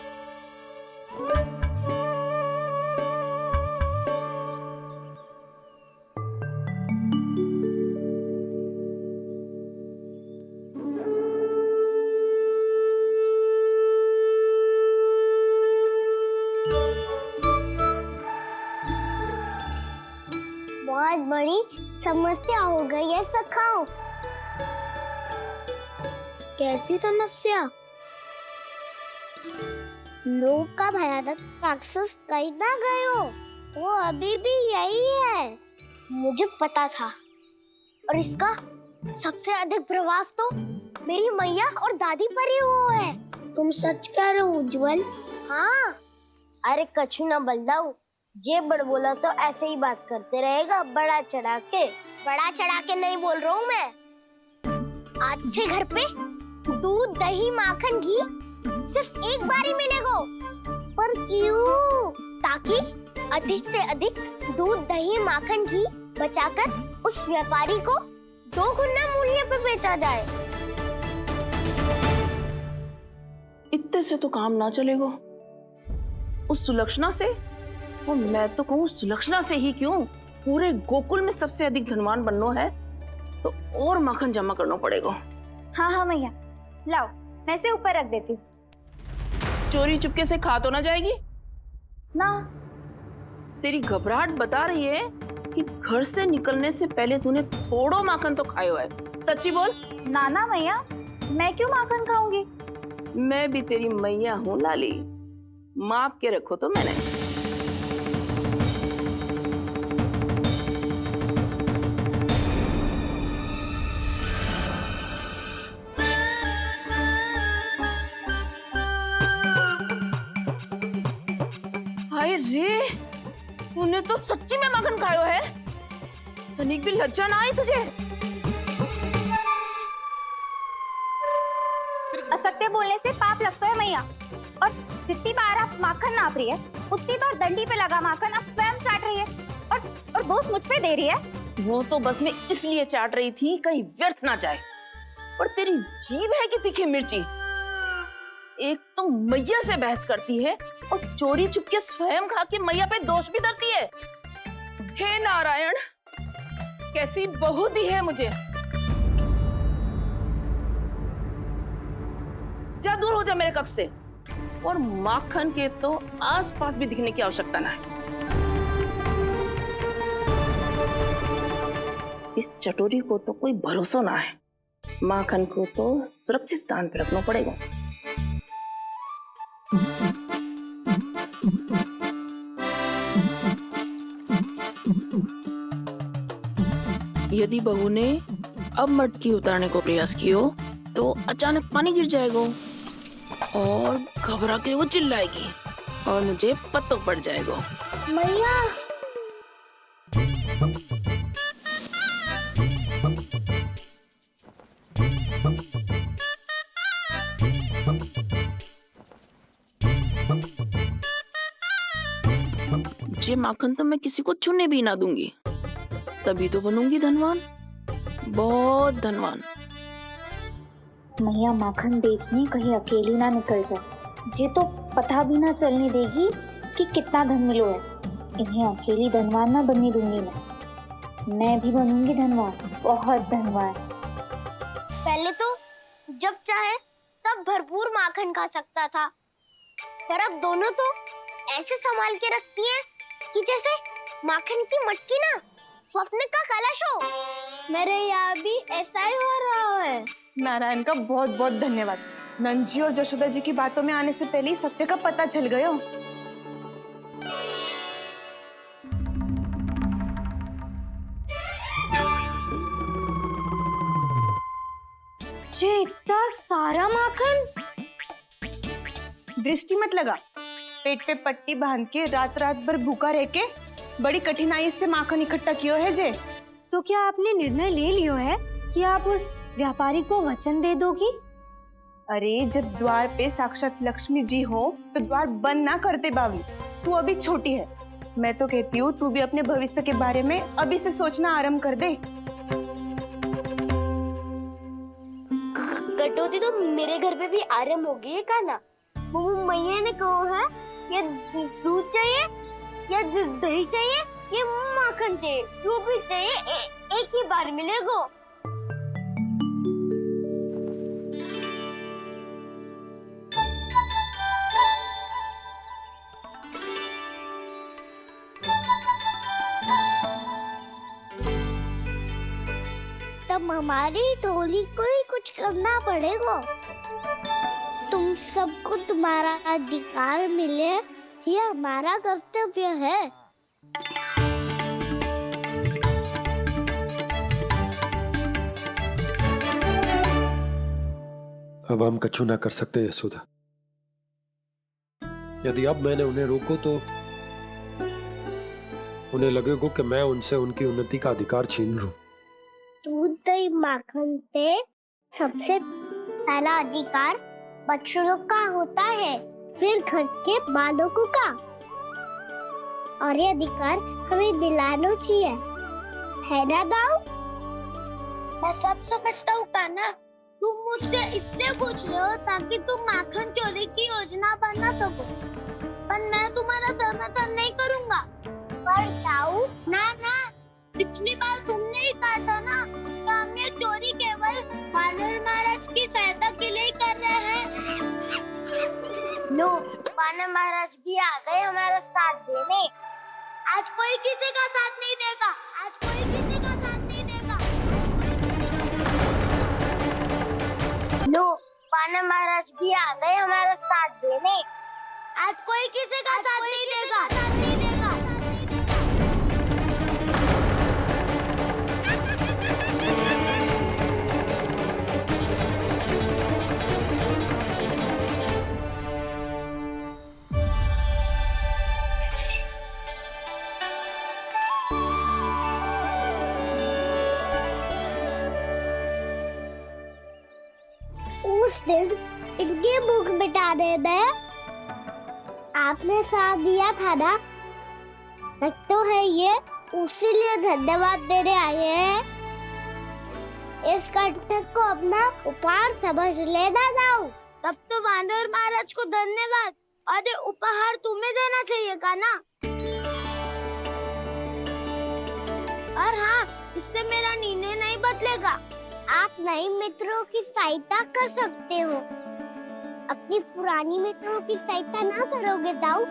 बहुत बड़ी समस्या हो गई है सखाओ। कैसी समस्या? लोक का भयानक राक्षस कहीं ना गयो, वो अभी भी यही है। मुझे पता था, और इसका सबसे अधिक प्रभाव तो मेरी मैया और दादी पर ही हुआ है। तुम सच कह रहे हो उज्जवल? हाँ। अरे कछु ना बलदाऊ, जे बड़ बोला तो ऐसे ही बात करते रहेगा बड़ा चढ़ा के। बड़ा चढ़ा के नहीं बोल रहा हूँ मैं। आज से घर पे दूध दही माखन घी सिर्फ एक बार ही मिलेगा। पर क्यों? ताकि अधिक से अधिक दूध दही माखन घी बचाकर उस व्यापारी को 2 गुना मूल्य पे बेचा जाए। इतने से तो काम ना चलेगा। उस सुलक्षणा से, और मैं तो कहूँ सुलक्षणा से ही क्यों, पूरे गोकुल में सबसे अधिक धनवान बनना है तो और माखन जमा करना पड़ेगा। हाँ हाँ मैया, लाओ मैं इसे ऊपर रख देती हूँ। चोरी चुपके से खा तो ना जाएगी ना? तेरी घबराहट बता रही है कि घर से निकलने से पहले तूने थोड़ो माखन तो खाया है। सच्ची बोल। ना ना मैया, मैं क्यों माखन खाऊंगी? मैं भी तेरी मैया हूँ लाली, माप के रखो तो मैंने। हाय रे, तूने तो सच्ची में माखन खायो है। तनिक भी लज्जा ना आई तुझे? असत्य बोलने से पाप लगता है मैया, और जितनी बार आप माखन नाप रही है उतनी बार डंडी पे लगा माखन आप स्वयं चाट रही है, और दोष मुझ पे दे रही है। वो तो बस मैं इसलिए चाट रही थी कहीं व्यर्थ ना जाए। और तेरी जीभ है कि तीखी मिर्ची। एक तो मैया से बहस करती है और चोरी चुपके स्वयं खा के मैया पे दोष भी धरती है। हे नारायण, कैसी बहू दी है मुझे। जा दूर हो जा मेरे कक्ष से, और माखन के तो आसपास भी दिखने की आवश्यकता ना है। इस चटोरी को तो कोई भरोसा ना है। माखन को तो सुरक्षित स्थान पर रखना पड़ेगा। यदि बहू ने अब मटकी उतारने को प्रयास किया तो अचानक पानी गिर जाएगा और घबरा के वो चिल्लाएगी और मुझे पता पड़ जाएगा। मैया, ये माखन तो मैं किसी को छूने भी ना दूंगी, तभी तो बनूंगी धनवान, बहुत धनवान। मैया माखन बेचने कहीं अकेली ना निकल जाए। ये तो पता भी ना चलने देगी कि कितना धन मिलो है। इन्हें अकेली धनवान ना बनने दूंगी मैं भी बनूंगी धनवान, बहुत धनवान। पहले तो जब चाहे तब भरपूर माखन खा सकता था, पर अब दोनों तो ऐसे संभाल के रखती हैं कि जैसे माखन की मटकी ना स्वप्न का कलश हो। मेरे यहाँ भी ऐसा ही हो रहा है। नारायण का बहुत बहुत धन्यवाद। नंद जी और जशोदा जी की बातों में आने से पहले ही सत्य का पता चल गया। ये इतना सारा माखन? दृष्टि मत लगा, पेट पे पट्टी बांध के रात रात भर भूखा रह के बड़ी कठिनाई से माखन इकट्ठा किया है जे। तो क्या आपने निर्णय ले लियो है क्या आप उस व्यापारी को वचन दे दोगी? अरे जब द्वार पे साक्षात लक्ष्मी जी हो तो द्वार बंद ना करते बावली। तू अभी छोटी है, मैं तो कहती हूँ तू भी अपने भविष्य के बारे में अभी से सोचना आरंभ कर दे। कटौती तो मेरे घर पे भी आरंभ हो गई है काना। वो मैया ने कहा है या दूध चाहिए या दही चाहिए या माखन चाहिए, जो भी चाहिए एक ही बार मिलेगा। तब हमारी टोली को ही कुछ करना पड़ेगा। तुम सबको तुम्हारा अधिकार मिले, ये हमारा कर्तव्य है। अब हम कछु ना कर सकते यशोदा। यदि अब मैंने उन्हें रोको तो उन्हें लगेगा कि मैं उनसे उनकी उन्नति का अधिकार छीन लूं। दूध दही माखन पे सबसे पहला अधिकार बछड़ों का होता है, फिर घर के बालकों का, और ये अधिकार हमें दिलाना चाहिए, है ना दाऊ? मैं सब समझता हूँ कान्हा, तुम मुझसे इसलिए पूछ रहे हो ताकि तुम माखन चोरी की योजना बना सको, पर मैं तुम्हारा समर्थन नहीं करूँगा। पर दाऊ ना, पिछली बार तुमने ही कहा था ना कि हम ये चोरी केवल वानर महाराज की सहायता के लिए कर रहे हैं। लो, वानर महाराज भी आ गए हमारा साथ देने। आज कोई किसी का साथ नहीं देगा, आज कोई किसी का साथ नहीं देगा। लो, वानर महाराज भी आ गए हमारा साथ देने। आज कोई किसी का साथ नहीं देगा। उस दिन इनकी भूख मिटाने में आपने साथ दिया था ना, तो है ये उसी लिए धन्यवाद देने आए हैं। इस कंटक को अपना उपहार समझ लेना जाओ। तब तो वानर महाराज को धन्यवाद और ये उपहार तुम्हें देना चाहिए का ना। और हाँ, इससे मेरा निर्णय नहीं बदलेगा। आप नए मित्रों की सहायता कर सकते हो, अपनी पुरानी मित्रों की सहायता ना करोगे दाऊ?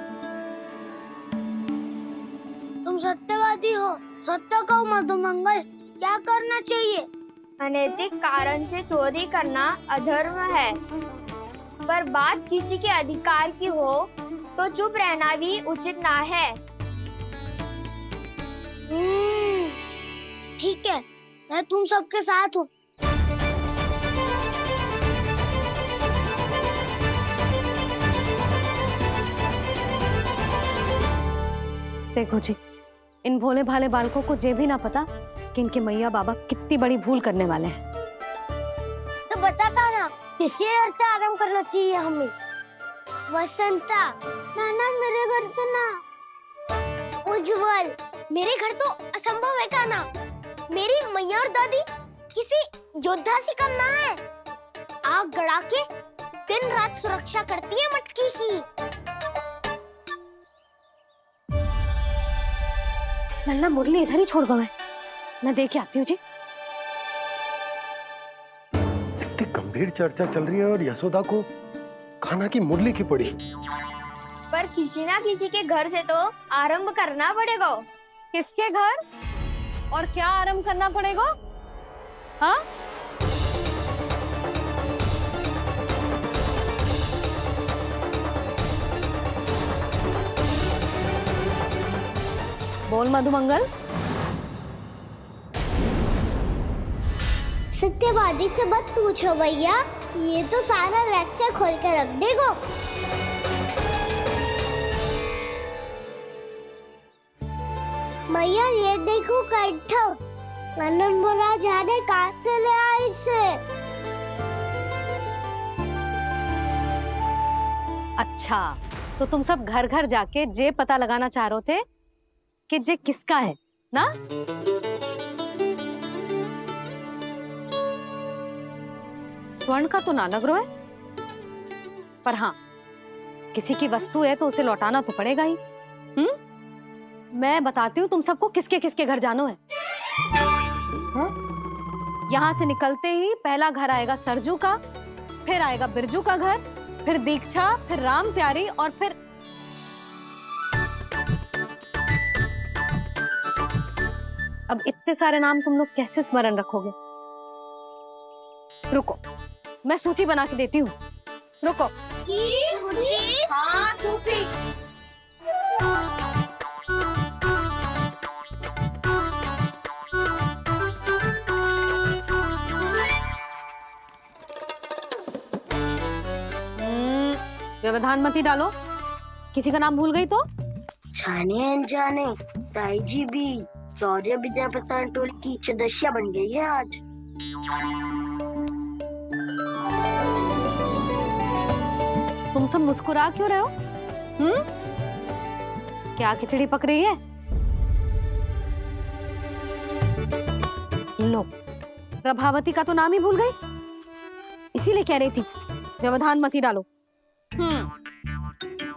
तुम सत्यवादी हो, सत्य कहो मधुमंगल, क्या करना चाहिए? अनैतिक कारण से चोरी करना अधर्म है, पर बात किसी के अधिकार की हो तो चुप रहना भी उचित ना है। ठीक है, मैं तुम सबके साथ हूँ। देखो जी, इन भोले भाले बालकों को ये भी ना पता कि इनके मैया बाबा कितनी बड़ी भूल करने वाले हैं। तो बताता ना, किसी घर से आराम करना चाहिए हमें। वसंता, ना मेरे घर से ना। उज्जवल, मेरे घर तो असंभव है का ना। मेरी मैया और दादी किसी योद्धा से कम ना है। आग गड़ा के दिन रात सुरक्षा करती है मटकी की। नन्ना मुरली इधर ही छोड़ गए, मैं देख के आती हूँ जी। इतनी गंभीर चर्चा चल रही है और यशोदा को खाना की मुरली की पड़ी। पर किसी ना किसी के घर से तो आरंभ करना पड़ेगा। किसके घर और क्या आरंभ करना पड़ेगा? हाँ, बोल मधुमंगल। सत्यवादी से मत पूछो भैया, ये तो सारा रहस्य खोल के रख देगा। भैया ये देखो कंठ, नंदन बोला जाने कहाँ से ले आई इसे। अच्छा, तो तुम सब घर घर जाके जे पता लगाना चाह रहे थे कि जे किसका है ना? स्वर्ण का तो ना लग रहा है, पर हाँ, किसी की वस्तु है तो उसे लौटाना तो पड़ेगा ही। मैं बताती हूँ तुम सबको किसके किसके घर जाना है। यहाँ से निकलते ही पहला घर आएगा सरजू का, फिर आएगा बिरजू का घर, फिर दीक्षा, फिर राम प्यारी और फिर अब इतने सारे नाम तुम लोग कैसे स्मरण रखोगे? रुको, मैं सूची बना के देती हूँ। रुको। हाँ, सूची। व्यवधान मत ही डालो, किसी का नाम भूल गई तो? जाने अनजाने ताई जी भी शौर्य विद्या प्रसारण टोली की सदस्य बन गई है आज। तुम सब मुस्कुरा क्यों रहे हो? क्या खिचड़ी पक रही है? लो, प्रभावती का तो नाम ही भूल गई, इसीलिए कह रही थी व्यवधान मत ही डालो।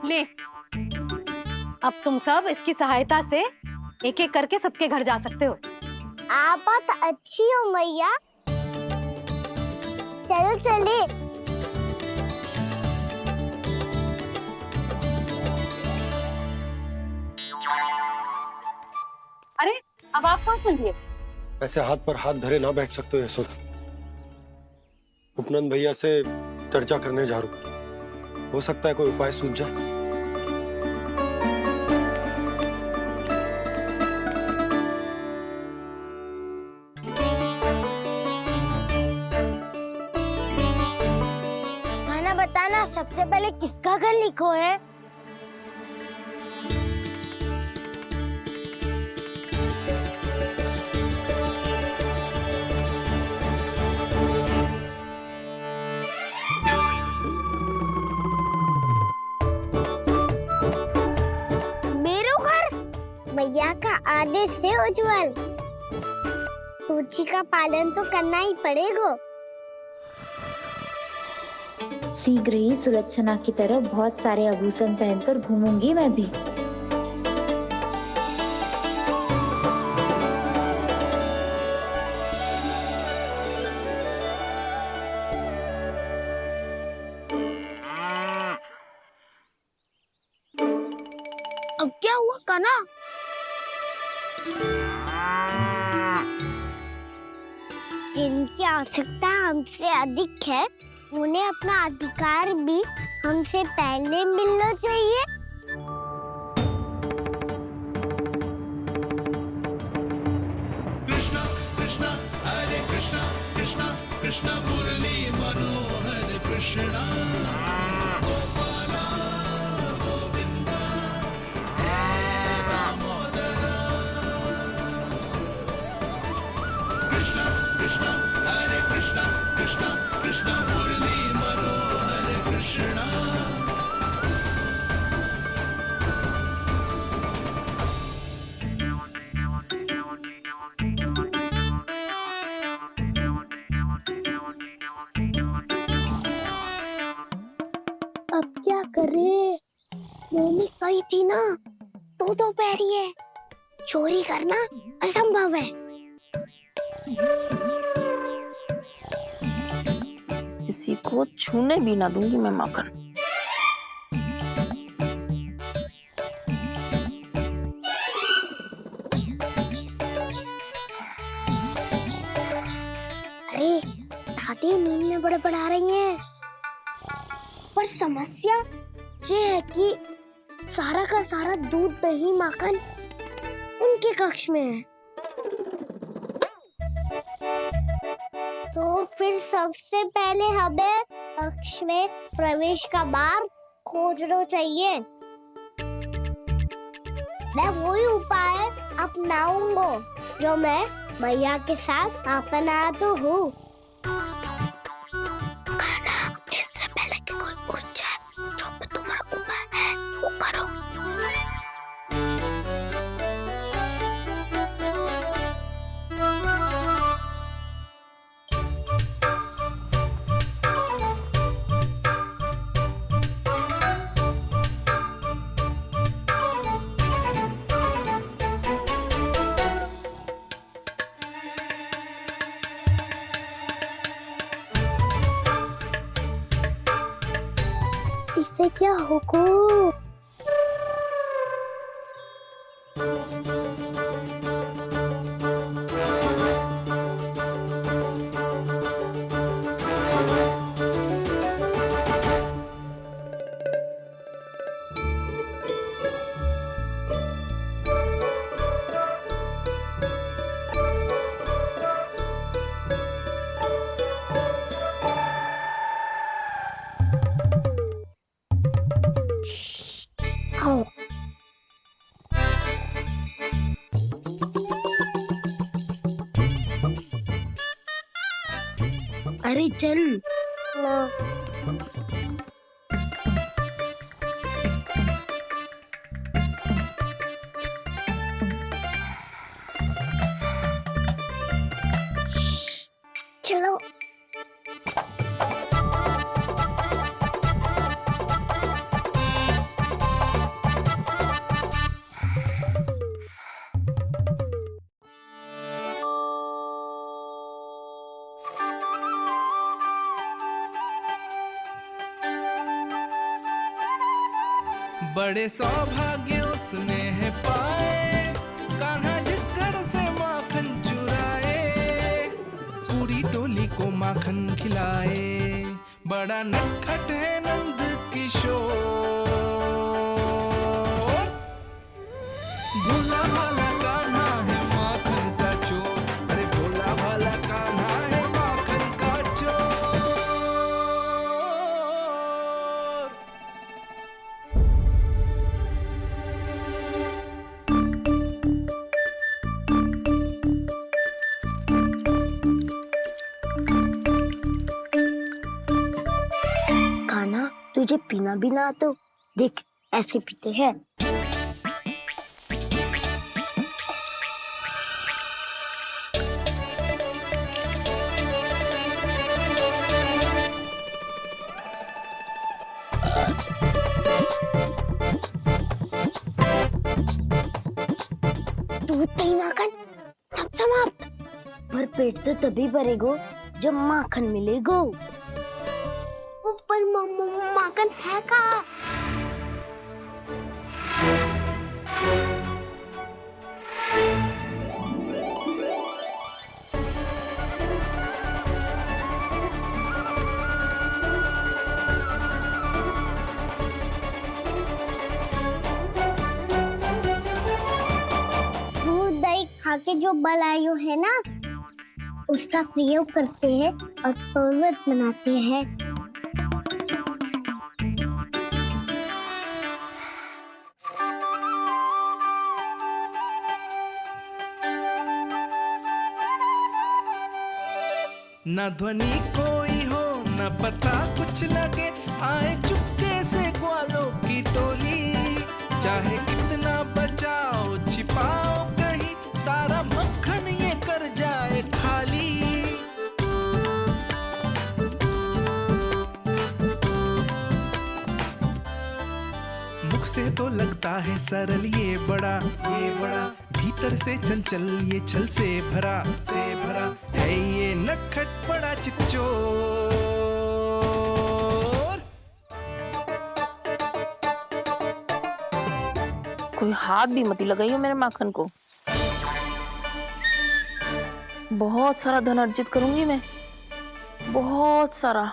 ले, अब तुम सब इसकी सहायता से एक एक करके सबके घर जा सकते हो। आप बात अच्छी हो मैया, चलो चले। अरे, अब आप कहाँ चल दिए? ऐसे हाथ पर हाथ धरे ना बैठ सकते हो यशोदा। उपनंद भैया से चर्चा करने जा रहा हूं, हो सकता है कोई उपाय सूझ जाए। खाना बताना, सबसे पहले किसका घर लिखो है? मैया का आदेश से उज्जवल, सूची का पालन तो करना ही पड़ेगा। शीघ्र ही सुलक्षणा की तरह बहुत सारे आभूषण पहनकर घूमूंगी मैं भी। अब क्या हुआ कान्हा? जिनकी आवश्यकता हमसे अधिक है, उन्हें अपना अधिकार भी हमसे पहले मिलना चाहिए। कृष्णा कृष्णा हरे कृष्णा कृष्णा कृष्णा मुरली मनोहर कृष्णा गोपाला गोविंदा हे दामोदरा। कृष्णा कृष्णा हरे कृष्णा कृष्णा कृष्णा मुरली मनोहर कृष्णा। अब क्या करे? मम्मी कही थी ना, दो पैरी है, चोरी करना असंभव है। किसी को छूने भी ना दूंगी मैं माखन। अरे दादी नींद में बड़बड़ा रही हैं, पर समस्या ये है कि सारा का सारा दूध दही माखन उनके कक्ष में है। तो फिर सबसे पहले हमें कक्ष में प्रवेश का मार्ग खोजना चाहिए। मैं वही उपाय अपनाऊंगा जो मैं मैया के साथ आपन आया तो हूँ। इससे पहले कि कोई पूछ जाए, जो भी तुम्हारा उपाय है वो करो। इससे क्या होगा? अरे चल। चलो। बड़े सौभाग्य उसने है पाए, कान्हा जिस घर से माखन चुराए, पूरी टोली को माखन खिलाए। बड़ा नटखट है नंद किशोर, भोला भाला कान्हा है माखन का चोर। अरे भोला भाला कान्हा है माखन का चोर। कान्हा, तुझे पीना भी ना तो देख ऐसे पीते हैं। दूध दही माखन सब समाप्त। पर पेट तो तभी भरेगो जब माखन मिलेगो। पर माखन है कहाँ? दूध दही खा के जो बल आयु है ना, उसका प्रयोग करते हैं और पर्वत बनाते हैं। न ध्वनि कोई हो न पता कुछ लगे, आए चुपके से ग्वालों की टोली। चाहे कितना बचाओ छिपाओ कहीं, सारा मक्खन ये कर जाए खाली। मुख से तो लगता है सरल ये बड़ा भीतर से चंचल ये छल से भरा है ये नटखट बड़ा चिकचोर। कोई हाथ भी मत लगाइयो मेरे माखन को। बहुत सारा धन अर्जित करूंगी मैं, बहुत सारा।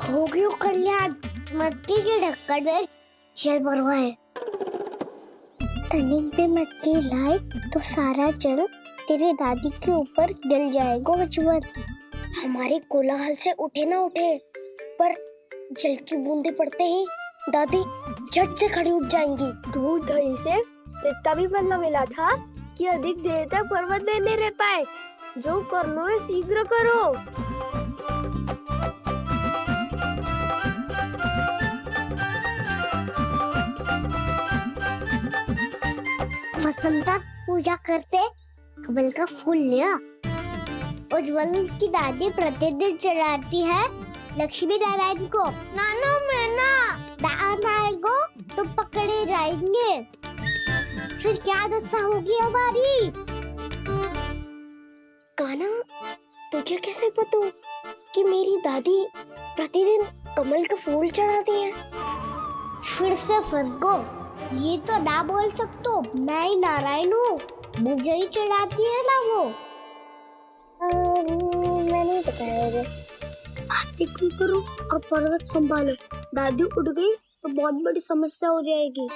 हो गयो कल्याण, मट्टी के ढक्कन में जल भरवा है। टनिक पे मट्टी लाए तो सारा जल तेरी दादी के ऊपर गिर जाएगा बचवन। हमारे कोलाहल से उठे ना उठे, पर जल की बूंदे पड़ते ही दादी झट से खड़ी उठ जाएंगी। दूध दही से इतना भी बदला मिला था कि अधिक देर तक पर्वत में नहीं रह पाए। जो करना है शीघ्र करो। वसंता पूजा करते कमल का फूल लिया। उज्जवल की दादी प्रतिदिन चढ़ाती है लक्ष्मी नारायण को। नाना मैं ना को तो पकड़े जाएंगे। फिर क्या दशा होगी हमारी? कान्हा, तुझे कैसे पता कि मेरी दादी प्रतिदिन कमल का फूल चढ़ाती है? फिर से फंस गो। ये तो ना बोल सकतो, मैं ही नारायण हूँ, मुझे ही चढ़ाती है ना वो। मैं नहीं बताया। बातें क्यों करो और पर्वत संभालो। दादी उठ गई तो बहुत बड़ी समस्या हो जाएगी।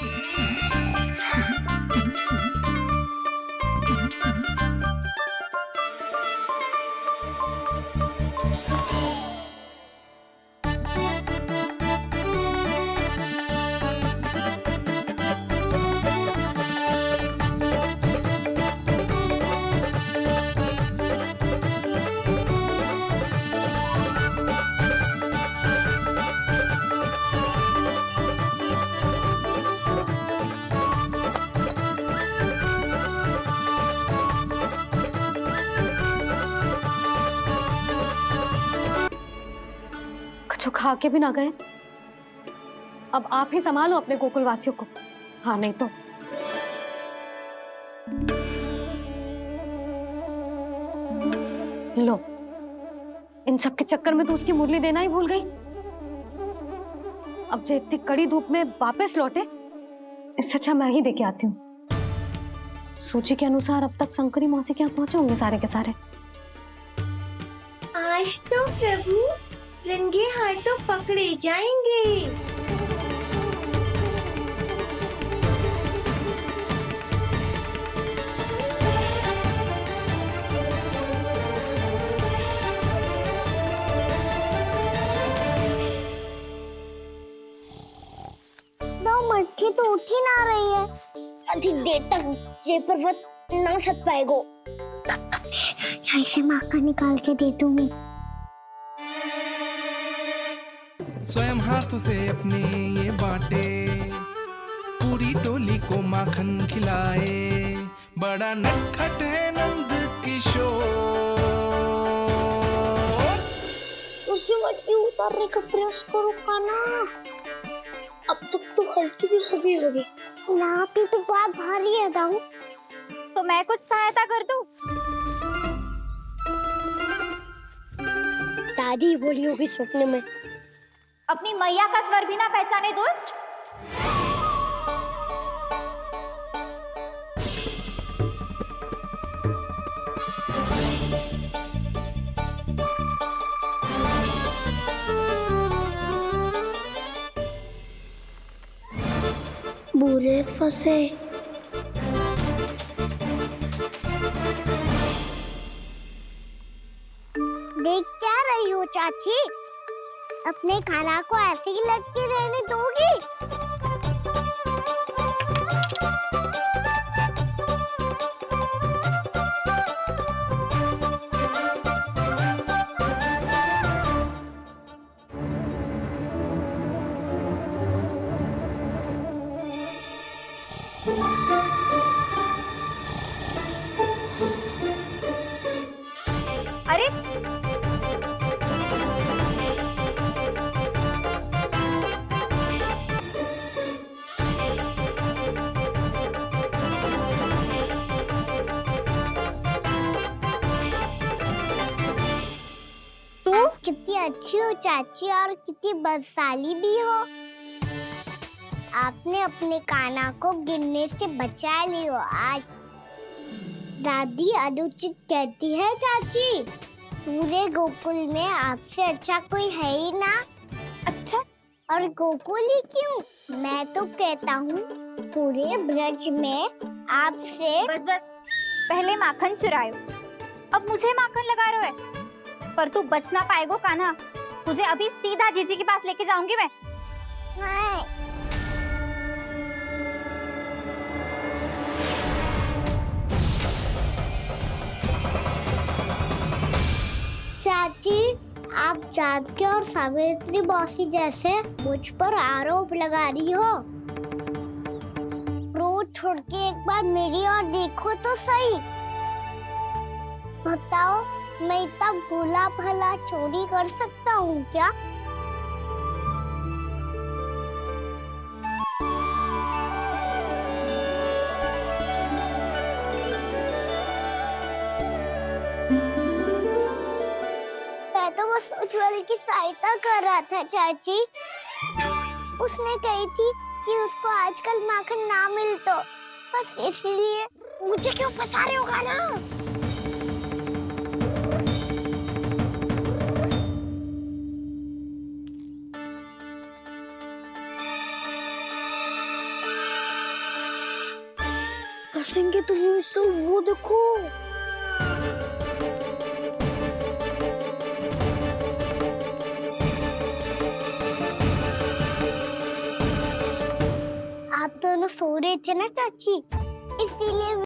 जो खा के भी ना गए। अब आप ही संभालो अपने गोकुल वासियों को। हाँ नहीं तो लो, इन सब के चक्कर में तो उसकी मुरली देना ही भूल गई। अब जो इतनी कड़ी धूप में वापस लौटे, इससे अच्छा मैं ही देके आती हूँ। सूची के अनुसार अब तक शंकरी मौसी के यहाँ पहुंचे होंगे सारे के सारे। आज तो प्रभु रंगे हाथों पकड़े जाएंगे। मटकी तो उठ ही ना रही है। अधिक देर तक ये पर्वत ना सक पाएगो। यहाँ से माखन निकाल के दे दूंगी। स्वयं हाथों से अपने ये बांटे, पूरी टोली को माखन खिलाए। बड़ा नटखट है नंद किशोर। उसे मटकी उतारने का प्रयास करो कान्हा। अब तक तो हल्की भी हो गई होगी। नापी तो बहुत भारी है दाऊ। तो मैं कुछ सहायता कर दूं? दादी बोली होगी सपने में। अपनी मैया का स्वर भी ना पहचाने दुष्ट। बुरे फंसे। देख क्या रही हो चाची? अपने खाना को ऐसे ही लटके रहने दोगी? अरे कितनी अच्छी हो चाची और कितनी बदसाली भी हो। आपने अपने कान्हा को गिरने से बचा ली हो आज। दादी अनुचित कहती है चाची, पूरे गोकुल में आपसे अच्छा कोई है ही ना। अच्छा, और गोकुल ही क्यों, मैं तो कहता हूँ पूरे ब्रज में आपसे। बस बस, पहले माखन चुरायो, अब मुझे माखन लगा रहे हो। पर तू बच ना पाएगो कान्हा, तुझे अभी सीधा जीजी के पास लेके जाऊंगी मैं। नहीं, चाची, आप जानकी और सावित्री मौसी जैसे मुझ पर आरोप लगा रही हो। रोज छोड़ के एक बार मेरी ओर देखो तो सही। बताओ, मैं इतना भोला भला चोरी कर सकता हूँ क्या? मैं तो बस उज्जवल की सहायता कर रहा था चाची। उसने कही थी कि उसको आजकल माखन ना मिल तो बस इसलिए। मुझे क्यों फंसा रहे हो गाना? फंसेंगे तो वो देखो। आप दोनों सो रहे थे ना चाची, इसीलिए